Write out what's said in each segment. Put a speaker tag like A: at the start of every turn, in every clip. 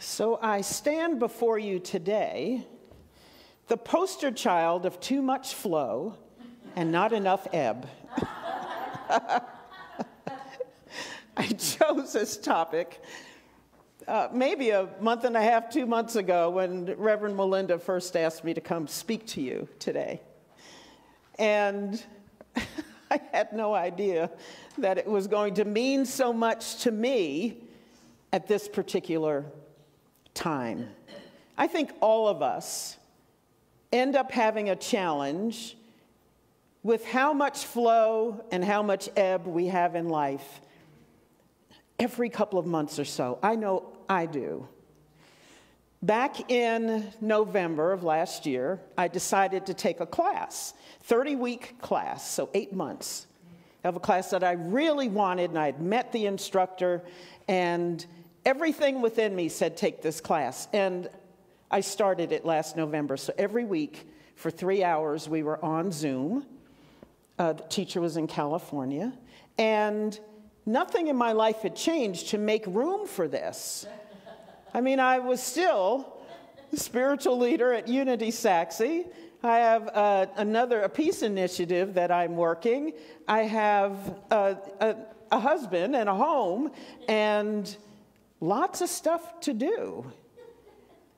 A: So I stand before you today, the poster child of too much flow and not enough ebb. I chose this topic maybe a month and a half, 2 months ago when Reverend Melinda first asked me to come speak to you today. And I had no idea that it was going to mean so much to me at this particular time. I think all of us end up having a challenge with how much flow and how much ebb we have in life every couple of months or so. I know I do. Back in November of last year, I decided to take a class, 30-week class, so 8 months of a class that I really wanted, and I had met the instructor, and everything within me said, take this class. And I started it last November. So every week for 3 hours, we were on Zoom. The teacher was in California. And nothing in my life had changed to make room for this. I mean, I was still the spiritual leader at Unity Saxe. I have a peace initiative that I'm working. I have a husband and a home and lots of stuff to do.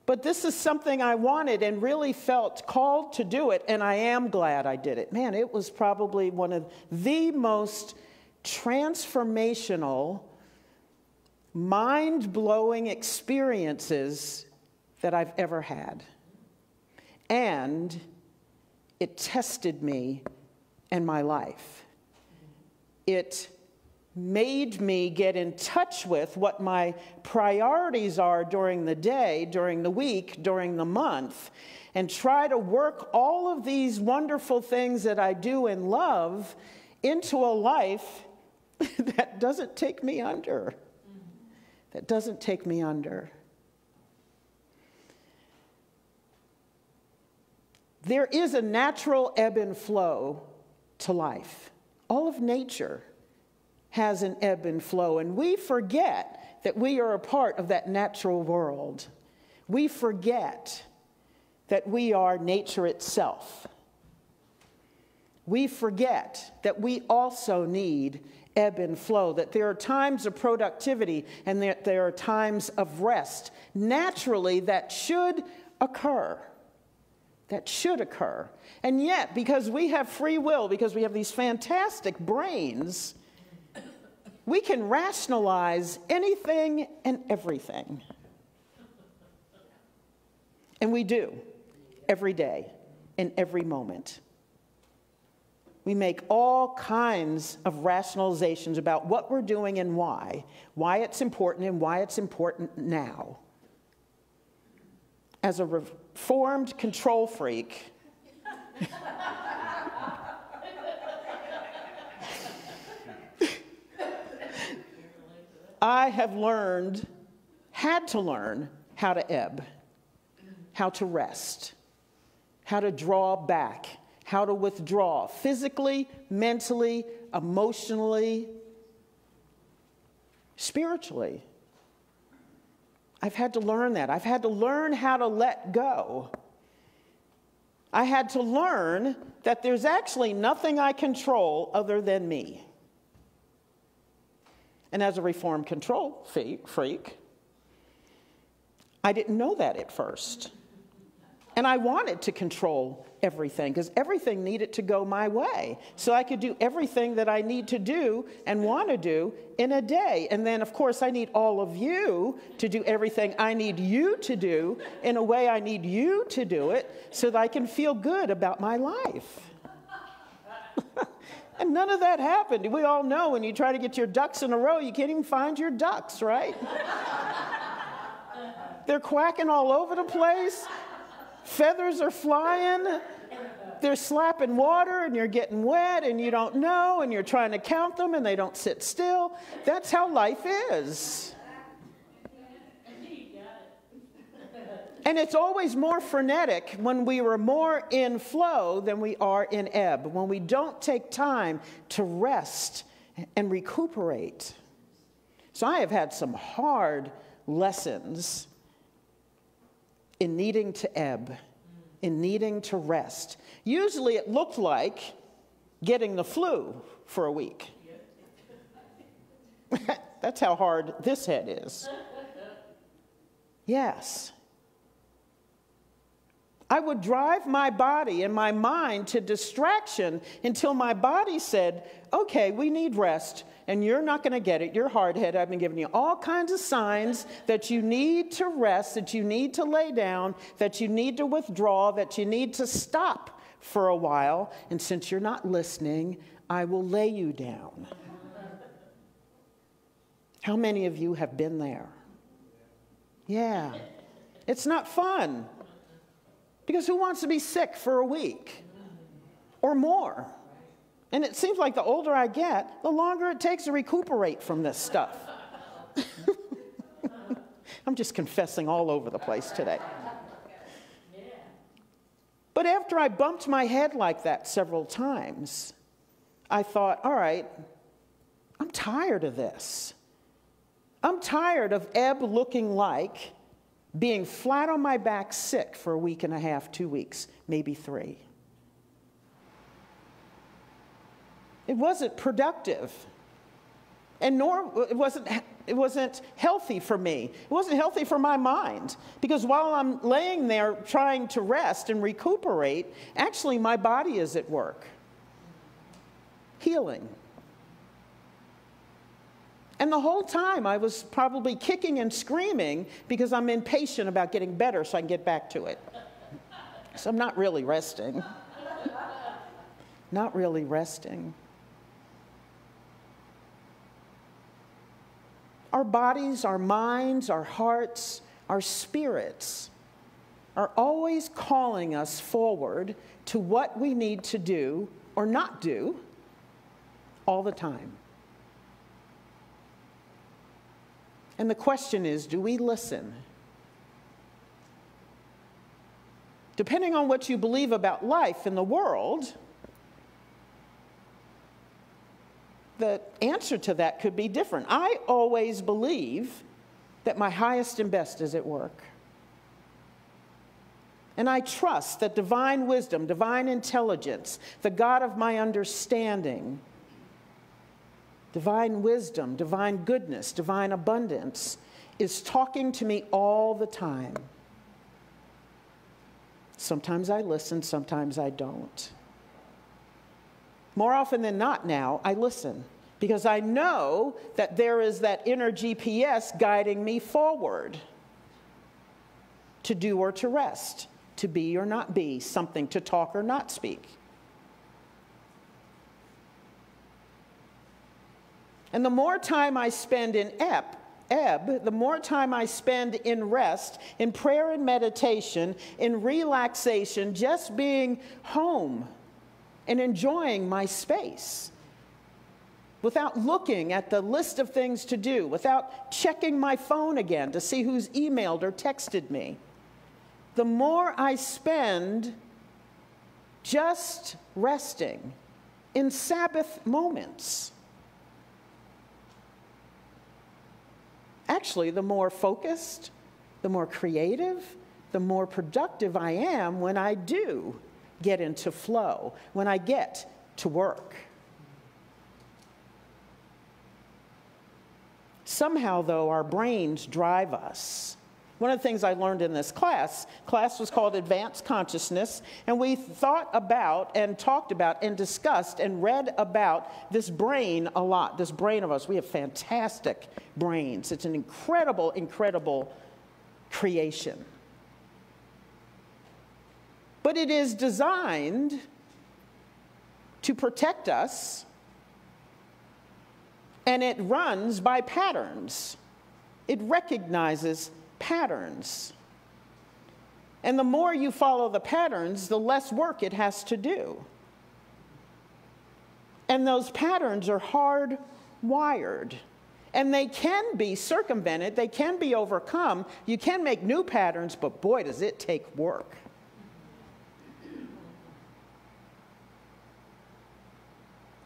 A: But this is something I wanted and really felt called to do it, and I am glad I did it. Man, it was probably one of the most transformational, mind-blowing experiences that I've ever had. And it tested me and my life. It made me get in touch with what my priorities are during the day, during the week, during the month, and try to work all of these wonderful things that I do and love into a life that doesn't take me under. That doesn't take me under. There is a natural ebb and flow to life. All of nature has an ebb and flow, and we forget that we are a part of that natural world. We forget that we are nature itself. We forget that we also need ebb and flow, that there are times of productivity and that there are times of rest. Naturally, that should occur. That should occur. And yet, because we have free will, because we have these fantastic brains, we can rationalize anything and everything. And we do, every day, in every moment. We make all kinds of rationalizations about what we're doing and why it's important and why it's important now. As a reformed control freak, I have had to learn how to ebb, how to rest, how to draw back, how to withdraw physically, mentally, emotionally, spiritually. I've had to learn that. I've had to learn how to let go. I had to learn that there's actually nothing I control other than me. And as a reformed control freak, I didn't know that at first. And I wanted to control everything because everything needed to go my way so I could do everything that I need to do and want to do in a day. And then, of course, I need all of you to do everything I need you to do in a way I need you to do it so that I can feel good about my life. And none of that happened. We all know when you try to get your ducks in a row, you can't even find your ducks, right? They're quacking all over the place. Feathers are flying. They're slapping water and you're getting wet and you don't know and you're trying to count them and they don't sit still. That's how life is. And it's always more frenetic when we are more in flow than we are in ebb, when we don't take time to rest and recuperate. So I have had some hard lessons in needing to ebb, in needing to rest. Usually it looked like getting the flu for a week. That's how hard this head is. Yes. I would drive my body and my mind to distraction until my body said, okay, we need rest, and you're not going to get it. You're hard-headed. I've been giving you all kinds of signs that you need to rest, that you need to lay down, that you need to withdraw, that you need to stop for a while. And since you're not listening, I will lay you down. How many of you have been there? Yeah. It's not fun. Because who wants to be sick for a week or more? And it seems like the older I get, the longer it takes to recuperate from this stuff. I'm just confessing all over the place today. But after I bumped my head like that several times, I thought, all right, I'm tired of this. I'm tired of ebb looking like being flat on my back sick for a week and a half, 2 weeks, maybe 3. It wasn't productive. And nor it wasn't healthy for me. It wasn't healthy for my mind. Because while I'm laying there trying to rest and recuperate, actually my body is at work, healing. And the whole time I was probably kicking and screaming because I'm impatient about getting better so I can get back to it. So I'm not really resting. Not really resting. Our bodies, our minds, our hearts, our spirits are always calling us forward to what we need to do or not do all the time. And the question is, do we listen? Depending on what you believe about life in the world, the answer to that could be different. I always believe that my highest and best is at work. And I trust that divine wisdom, divine intelligence, the God of my understanding, divine wisdom, divine goodness, divine abundance is talking to me all the time. Sometimes I listen, sometimes I don't. More often than not now, I listen because I know that there is that inner GPS guiding me forward to do or to rest, to be or not be, something to talk or not speak. And the more time I spend in ebb, the more time I spend in rest, in prayer and meditation, in relaxation, just being home and enjoying my space without looking at the list of things to do, without checking my phone again to see who's emailed or texted me. The more I spend just resting in Sabbath moments, actually, the more focused, the more creative, the more productive I am when I do get into flow, when I get to work. Somehow, though, our brains drive us. One of the things I learned in this class was called Advanced Consciousness, and we thought about and talked about and discussed and read about this brain a lot, this brain of us. We have fantastic brains. It's an incredible, incredible creation. But it is designed to protect us, and it runs by patterns. It recognizes patterns. And the more you follow the patterns, the less work it has to do. And those patterns are hardwired. And they can be circumvented, they can be overcome. You can make new patterns, but boy, does it take work.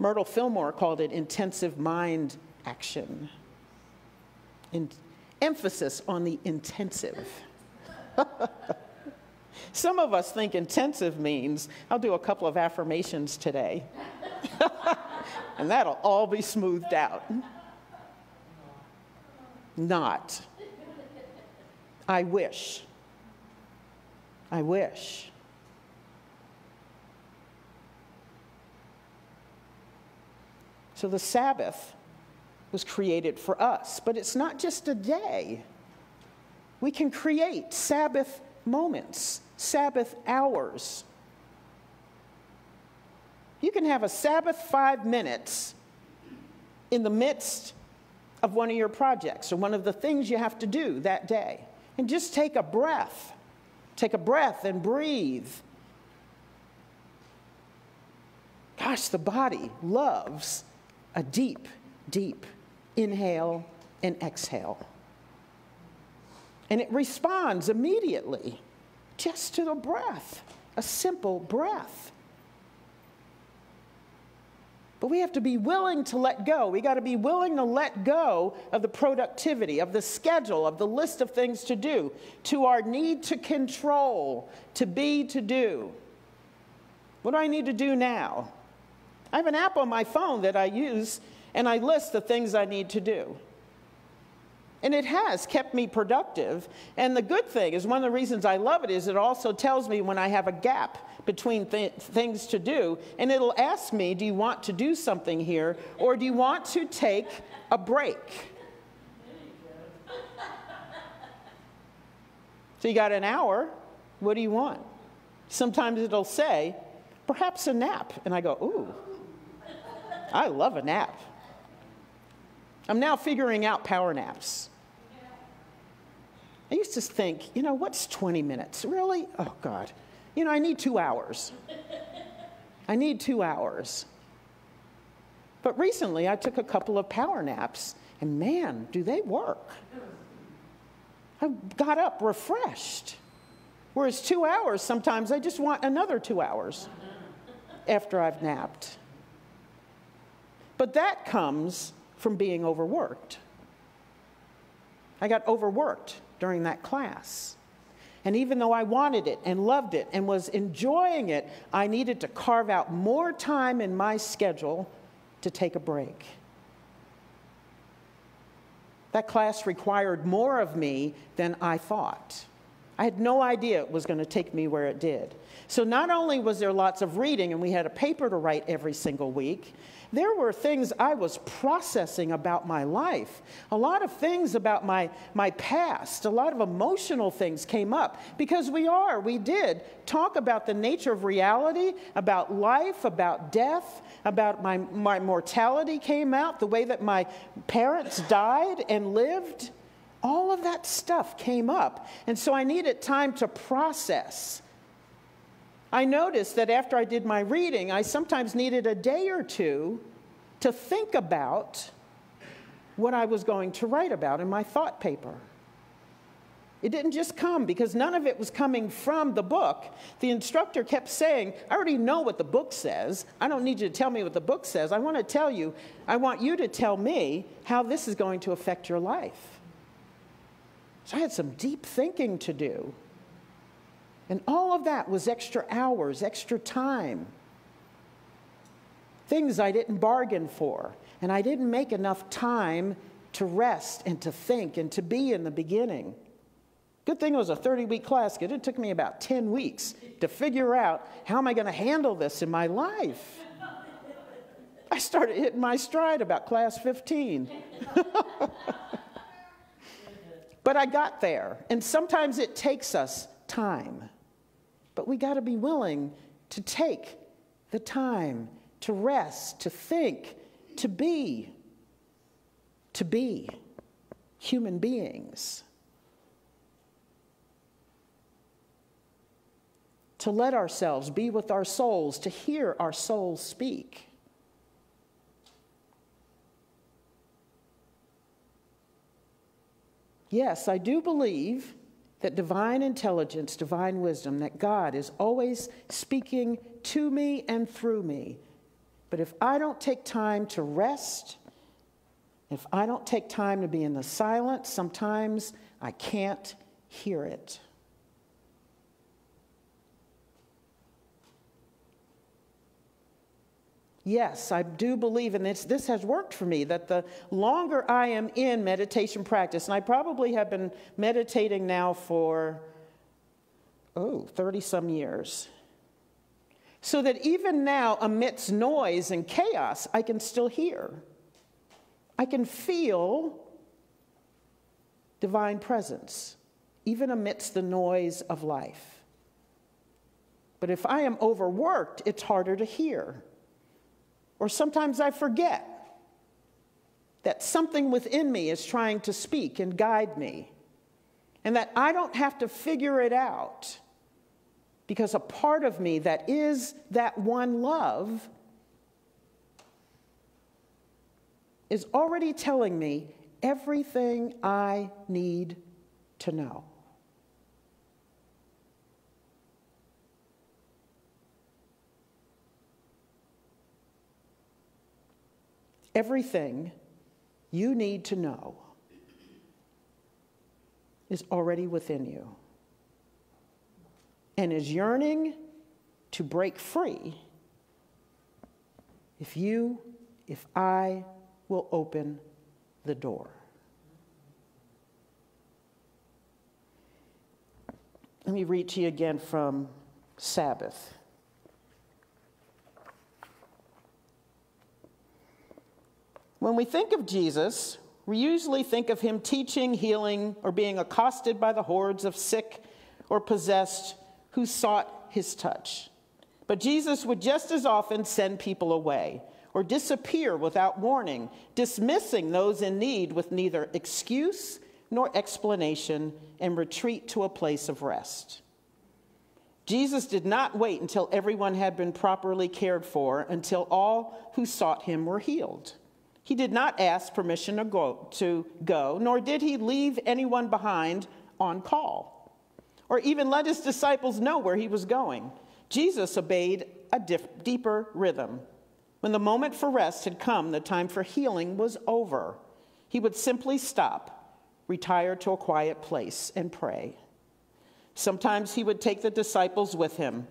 A: Myrtle Fillmore called it intensive mind action. Emphasis on the intensive. Some of us think intensive means I'll do a couple of affirmations today, and that'll all be smoothed out. Not. I wish. I wish. So the Sabbath was created for us, but it's not just a day. We can create Sabbath moments, Sabbath hours. You can have a Sabbath 5 minutes in the midst of one of your projects or one of the things you have to do that day. And just take a breath. Take a breath and breathe. Gosh, the body loves a deep, deep inhale and exhale. And it responds immediately just to the breath, a simple breath. But we have to be willing to let go. We got to be willing to let go of the productivity, of the schedule, of the list of things to do, to our need to control, to be, to do. What do I need to do now? I have an app on my phone that I use, and I list the things I need to do. And it has kept me productive. And the good thing is, one of the reasons I love it is it also tells me when I have a gap between things to do. And it'll ask me, do you want to do something here, or do you want to take a break? So you got an hour. What do you want? Sometimes it'll say, perhaps a nap. And I go, ooh, I love a nap. I'm now figuring out power naps. I used to think, what's 20 minutes? Really? Oh, God. I need 2 hours. I need 2 hours. But recently, I took a couple of power naps, and man, do they work. I got up refreshed. Whereas 2 hours, sometimes I just want another 2 hours after I've napped. But that comes from being overworked. I got overworked during that class. And even though I wanted it and loved it and was enjoying it, I needed to carve out more time in my schedule to take a break. That class required more of me than I thought. I had no idea it was going to take me where it did. So not only was there lots of reading, and we had a paper to write every single week, there were things I was processing about my life. A lot of things about my past, a lot of emotional things came up because we did talk about the nature of reality, about life, about death, about my mortality came out, the way that my parents died and lived. All of that stuff came up. And so I needed time to process. I noticed that after I did my reading, I sometimes needed a day or two to think about what I was going to write about in my thought paper. It didn't just come because none of it was coming from the book. The instructor kept saying, I already know what the book says. I don't need you to tell me what the book says. I want you to tell me how this is going to affect your life. So I had some deep thinking to do. And all of that was extra hours, extra time. Things I didn't bargain for. And I didn't make enough time to rest and to think and to be in the beginning. Good thing it was a 30-week class, because it took me about 10 weeks to figure out how am I going to handle this in my life. I started hitting my stride about class 15. But I got there. And sometimes it takes us time. But we got to be willing to take the time to rest, to think, to be human beings. To let ourselves be with our souls, to hear our souls speak. Yes, I do believe that divine intelligence, divine wisdom, that God is always speaking to me and through me. But if I don't take time to rest, if I don't take time to be in the silence, sometimes I can't hear it. Yes, I do believe, and this has worked for me, that the longer I am in meditation practice, and I probably have been meditating now for, 30-some years, so that even now, amidst noise and chaos, I can still hear. I can feel divine presence, even amidst the noise of life. But if I am overworked, it's harder to hear. Or sometimes I forget that something within me is trying to speak and guide me, and that I don't have to figure it out, because a part of me that is that one love is already telling me everything I need to know. Everything you need to know is already within you and is yearning to break free if I will open the door. Let me read to you again from Sabbath. When we think of Jesus, we usually think of him teaching, healing, or being accosted by the hordes of sick or possessed who sought his touch. But Jesus would just as often send people away or disappear without warning, dismissing those in need with neither excuse nor explanation, and retreat to a place of rest. Jesus did not wait until everyone had been properly cared for, until all who sought him were healed. He did not ask permission to go, nor did he leave anyone behind on call, or even let his disciples know where he was going. Jesus obeyed a deeper rhythm. When the moment for rest had come, the time for healing was over. He would simply stop, retire to a quiet place, and pray. Sometimes he would take the disciples with him.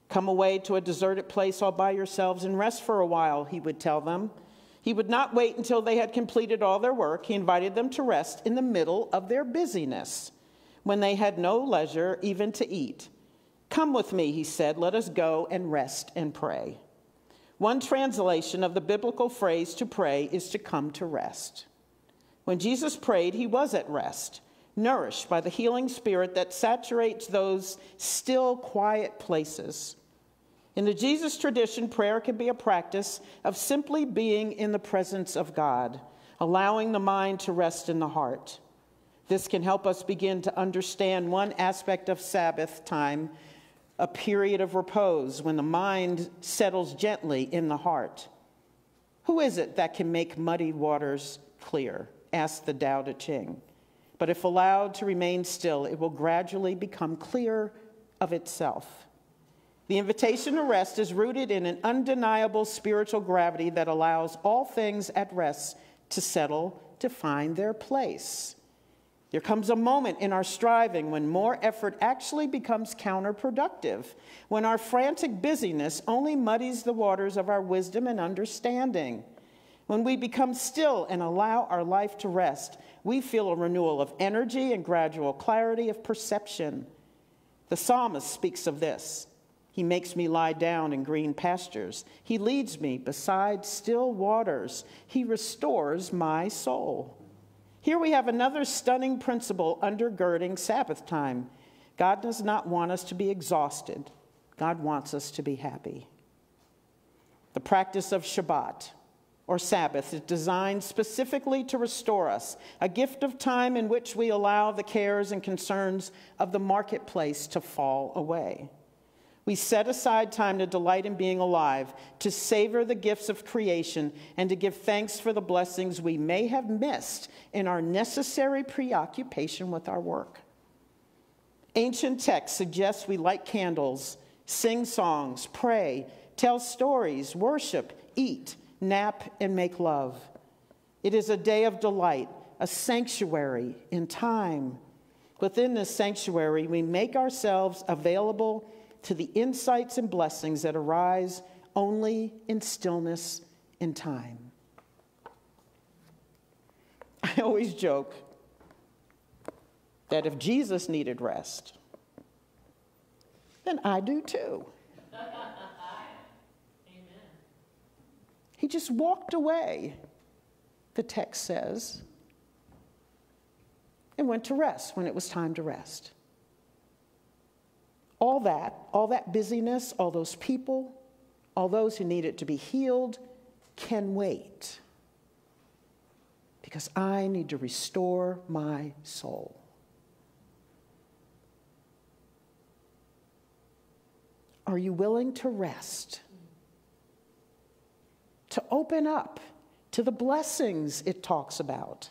A: Come away to a deserted place all by yourselves and rest for a while, he would tell them. He would not wait until they had completed all their work. He invited them to rest in the middle of their busyness, when they had no leisure even to eat. Come with me, he said, let us go and rest and pray. One translation of the biblical phrase to pray is to come to rest. When Jesus prayed, he was at rest, nourished by the healing spirit that saturates those still quiet places. In the Jesus tradition, prayer can be a practice of simply being in the presence of God, allowing the mind to rest in the heart. This can help us begin to understand one aspect of Sabbath time, a period of repose when the mind settles gently in the heart. Who is it that can make muddy waters clear? Asked the Tao Te Ching. But if allowed to remain still, it will gradually become clear of itself. The invitation to rest is rooted in an undeniable spiritual gravity that allows all things at rest to settle, to find their place. There comes a moment in our striving when more effort actually becomes counterproductive, when our frantic busyness only muddies the waters of our wisdom and understanding. When we become still and allow our life to rest, we feel a renewal of energy and gradual clarity of perception. The psalmist speaks of this. He makes me lie down in green pastures. He leads me beside still waters. He restores my soul. Here we have another stunning principle undergirding Sabbath time. God does not want us to be exhausted. God wants us to be happy. The practice of Shabbat, or Sabbath, is designed specifically to restore us, a gift of time in which we allow the cares and concerns of the marketplace to fall away. We set aside time to delight in being alive, to savor the gifts of creation, and to give thanks for the blessings we may have missed in our necessary preoccupation with our work. Ancient texts suggest we light candles, sing songs, pray, tell stories, worship, eat, nap, and make love. It is a day of delight, a sanctuary in time. Within this sanctuary, we make ourselves available to the insights and blessings that arise only in stillness and time. I always joke that if Jesus needed rest, then I do too. He just walked away, the text says, and went to rest when it was time to rest. All that busyness, all those people, all those who needed to be healed can wait, because I need to restore my soul. Are you willing to rest? To open up to the blessings it talks about?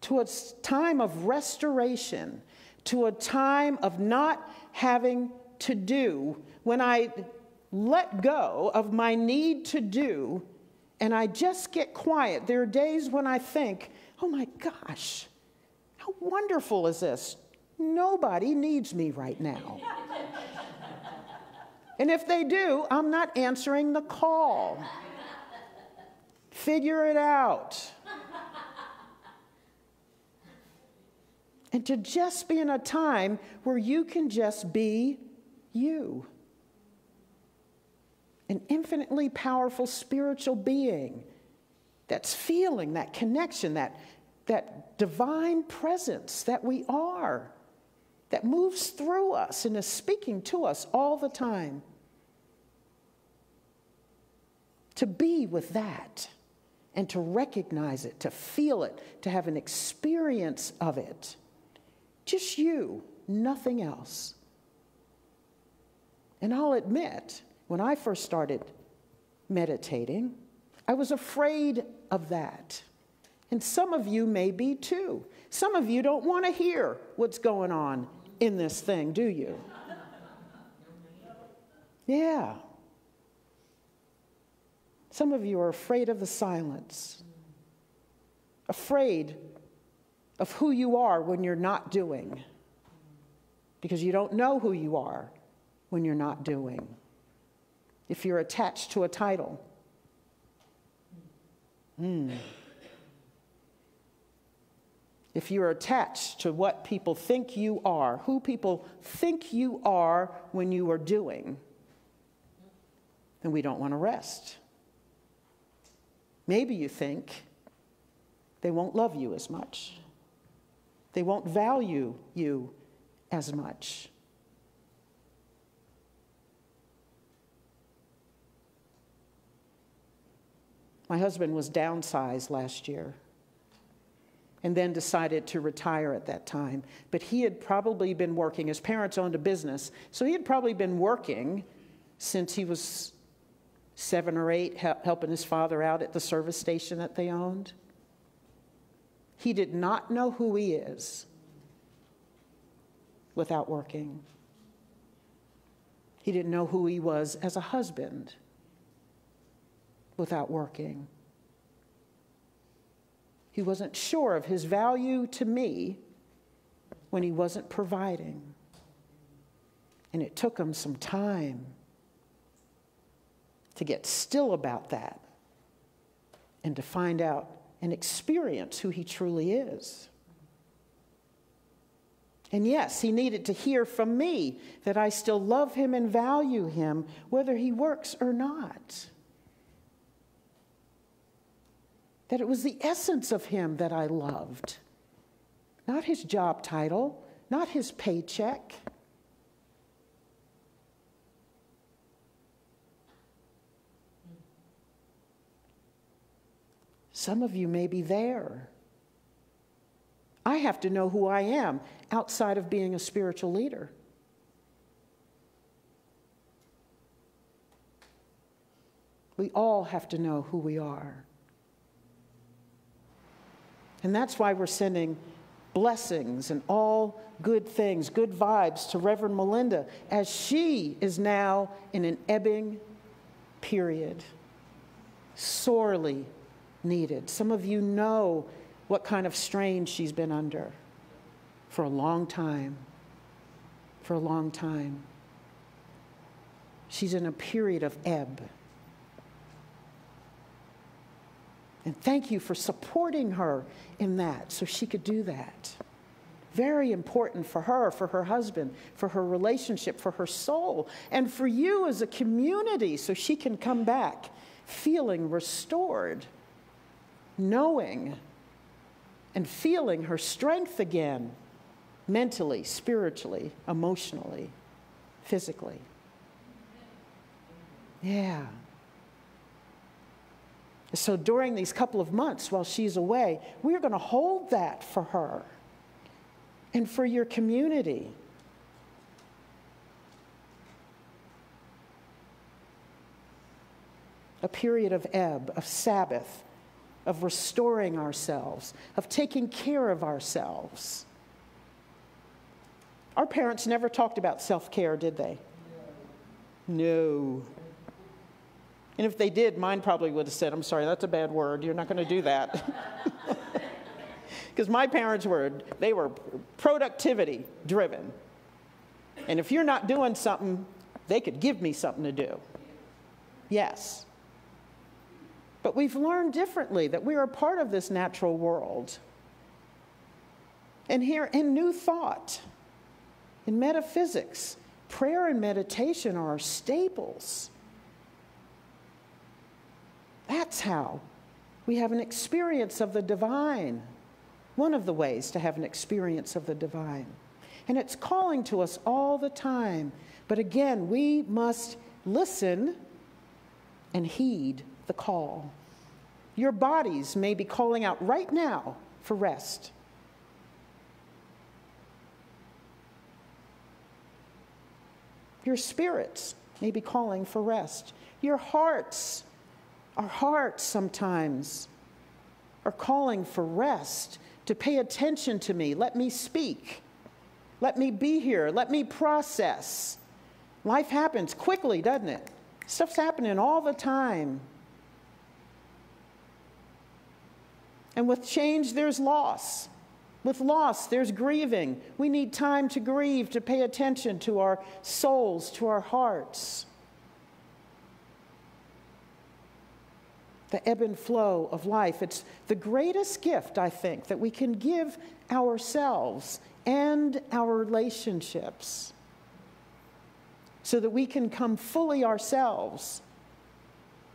A: To a time of restoration, to a time of not having to do, when I let go of my need to do and I just get quiet. There are days when I think, oh my gosh, how wonderful is this? Nobody needs me right now. And if they do, I'm not answering the call. Figure it out. And to just be in a time where you can just be you. An infinitely powerful spiritual being that's feeling that connection, that divine presence that we are, that moves through us and is speaking to us all the time. To be with that and to recognize it, to feel it, to have an experience of it. Just you, nothing else. And I'll admit, when I first started meditating, I was afraid of that. And some of you may be too. Some of you don't want to hear what's going on in this thing, do you? Yeah. Some of you are afraid of the silence, afraid of who you are when you're not doing, because you don't know who you are when you're not doing. If you're attached to a title, if you're attached to what people think you are, who people think you are when you are doing, then we don't want to rest. Maybe you think they won't love you as much. They won't value you as much. My husband was downsized last year and then decided to retire at that time. But he had probably been working. His parents owned a business, so he had probably been working since he was 7 or 8, helping his father out at the service station that they owned. He did not know who he is without working. He didn't know who he was as a husband without working. He wasn't sure of his value to me when he wasn't providing. And it took him some time to get still about that and to find out and experience who he truly is. And yes, he needed to hear from me that I still love him and value him, whether he works or not. That it was the essence of him that I loved, not his job title, not his paycheck. Some of you may be there. I have to know who I am outside of being a spiritual leader. We all have to know who we are. And that's why we're sending blessings and all good things, good vibes to Reverend Melinda, as she is now in an ebbing period, sorely needed. Some of you know what kind of strain she's been under for a long time. For a long time. She's in a period of ebb. And thank you for supporting her in that so she could do that. Very important for her husband, for her relationship, for her soul, and for you as a community so she can come back feeling restored, knowing and feeling her strength again, mentally, spiritually, emotionally, physically. Yeah. So during these couple of months while she's away, we're going to hold that for her and for your community. A period of ebb, of Sabbath, of restoring ourselves, of taking care of ourselves. Our parents never talked about self-care, did they? No. And if they did, mine probably would have said, I'm sorry, that's a bad word. You're not going to do that. Because my parents were productivity driven. And if you're not doing something, they could give me something to do. Yes. But we've learned differently that we are a part of this natural world. And here in New Thought, in metaphysics, prayer and meditation are our staples. That's how we have an experience of the divine. One of the ways to have an experience of the divine. And it's calling to us all the time. But again, we must listen and heed the call. Your bodies may be calling out right now for rest. Your spirits may be calling for rest. Your hearts, our hearts sometimes are calling for rest, to pay attention to me. Let me speak. Let me be here. Let me process. Life happens quickly, doesn't it? Stuff's happening all the time. And with change, there's loss. With loss, there's grieving. We need time to grieve, to pay attention to our souls, to our hearts. The ebb and flow of life. It's the greatest gift, I think, that we can give ourselves and our relationships so that we can come fully ourselves,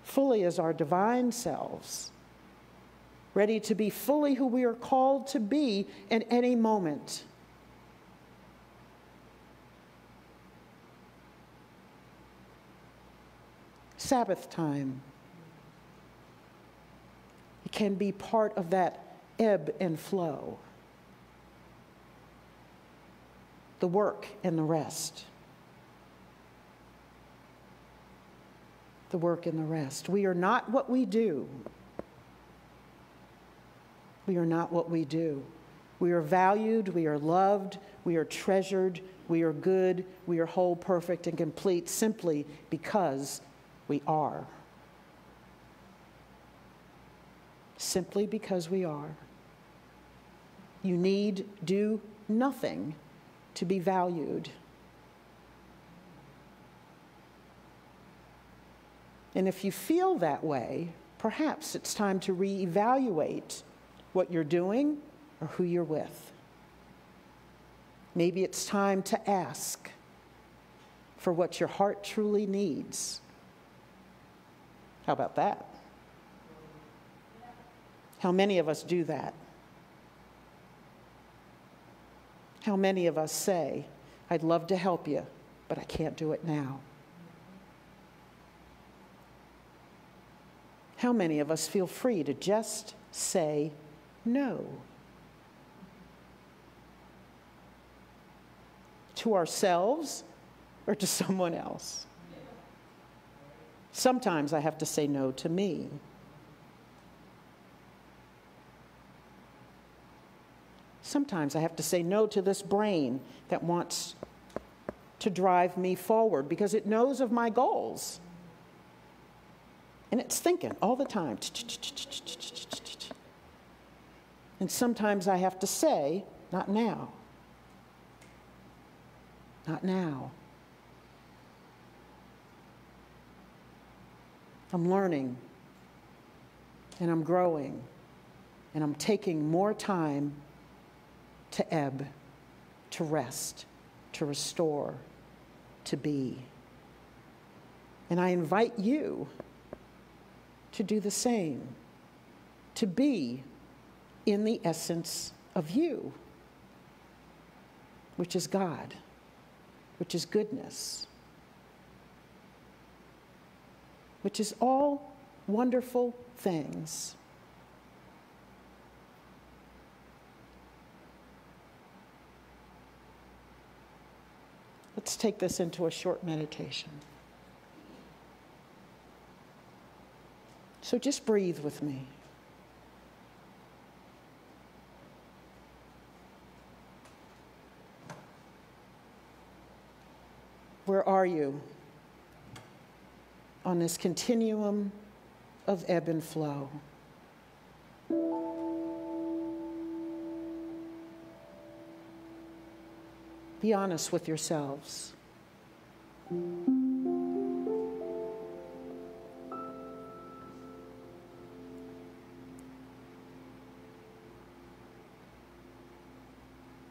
A: fully as our divine selves, ready to be fully who we are called to be at any moment. Sabbath time. It can be part of that ebb and flow. The work and the rest. The work and the rest. We are not what we do. We are not what we do. We are valued, we are loved, we are treasured, we are good, we are whole, perfect, and complete simply because we are. Simply because we are. You need do nothing to be valued. And if you feel that way, perhaps it's time to reevaluate what you're doing or who you're with. Maybe it's time to ask for what your heart truly needs. How about that? How many of us do that? How many of us say, I'd love to help you, but I can't do it now? How many of us feel free to just say no? To ourselves or to someone else? Sometimes I have to say no to me. Sometimes I have to say no to this brain that wants to drive me forward because it knows of my goals. And it's thinking all the time. And sometimes I have to say, not now. Not now. I'm learning, and I'm growing, and I'm taking more time to ebb, to rest, to restore, to be. And I invite you to do the same, to be in the essence of you, which is God, which is goodness, which is all wonderful things. Let's take this into a short meditation. So just breathe with me. Where are you on this continuum of ebb and flow? Be honest with yourselves.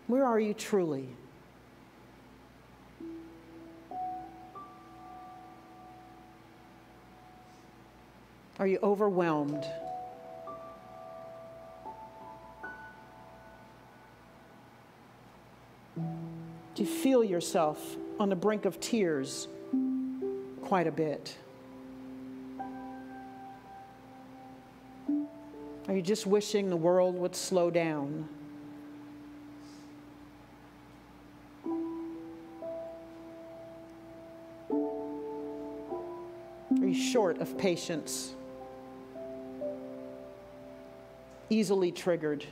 A: Where are you truly? Are you overwhelmed? Do you feel yourself on the brink of tears quite a bit? Are you just wishing the world would slow down? Are you short of patience? Easily triggered?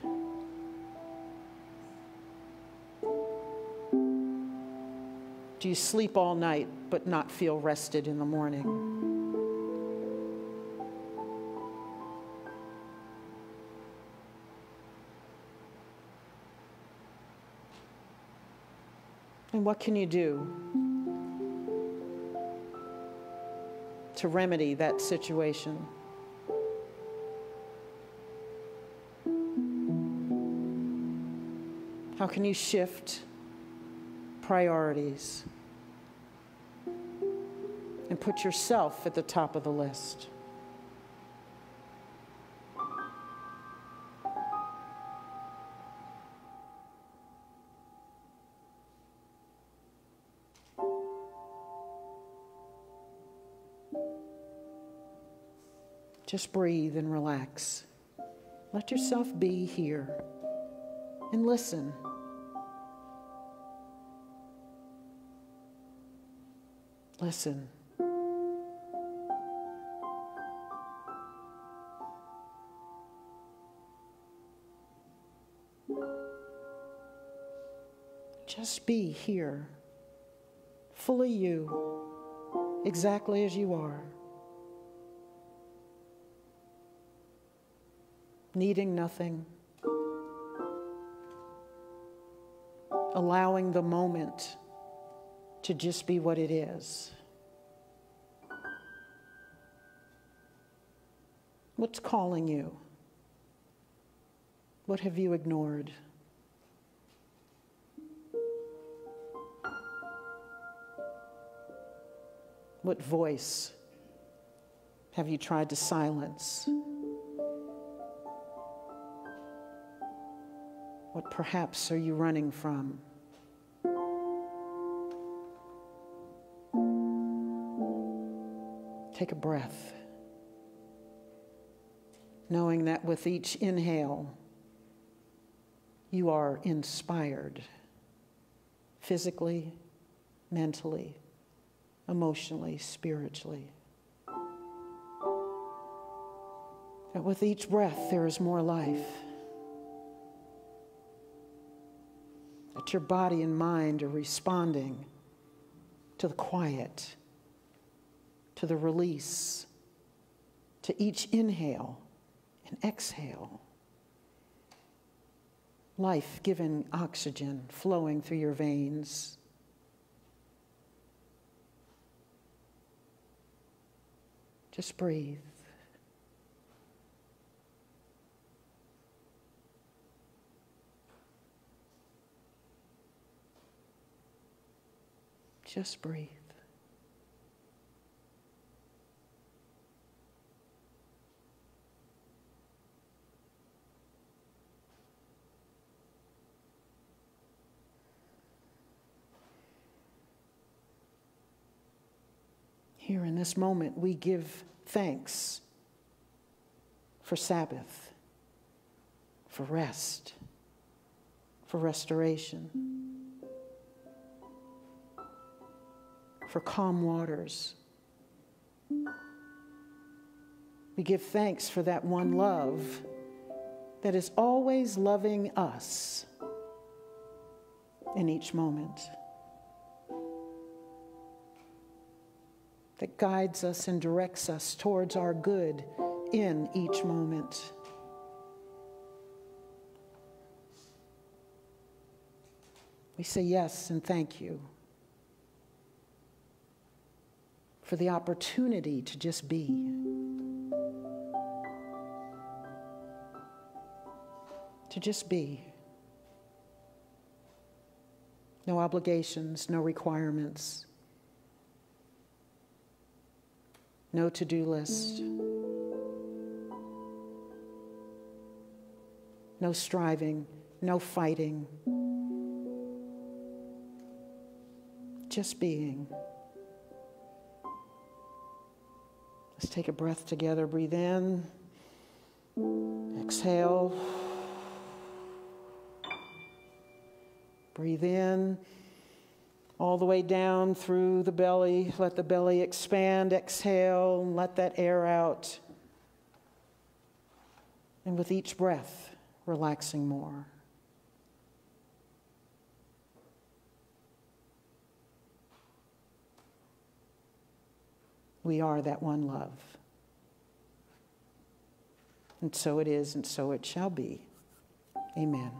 A: Do you sleep all night but not feel rested in the morning? And what can you do to remedy that situation? How can you shift priorities and put yourself at the top of the list? Just breathe and relax. Let yourself be here and listen. Listen. Just be here, fully you, exactly as you are, needing nothing, allowing the moment to just be what it is. What's calling you? What have you ignored? What voice have you tried to silence? What perhaps are you running from? Take a breath, knowing that with each inhale, you are inspired physically, mentally, emotionally, spiritually. That with each breath, there is more life. That your body and mind are responding to the quiet, to the release, to each inhale and exhale. Life-giving oxygen flowing through your veins. Just breathe. Just breathe. Here in this moment, we give thanks for Sabbath, for rest, for restoration, for calm waters. We give thanks for that one love that is always loving us in each moment, that guides us and directs us towards our good in each moment. We say yes and thank you for the opportunity to just be. To just be. No obligations, no requirements. No to-do list. No striving, no fighting. Just being. Let's take a breath together. Breathe in. Exhale. Breathe in. All the way down through the belly. Let the belly expand. Exhale and let that air out. And with each breath, relaxing more. We are that one love. And so it is, and so it shall be. Amen.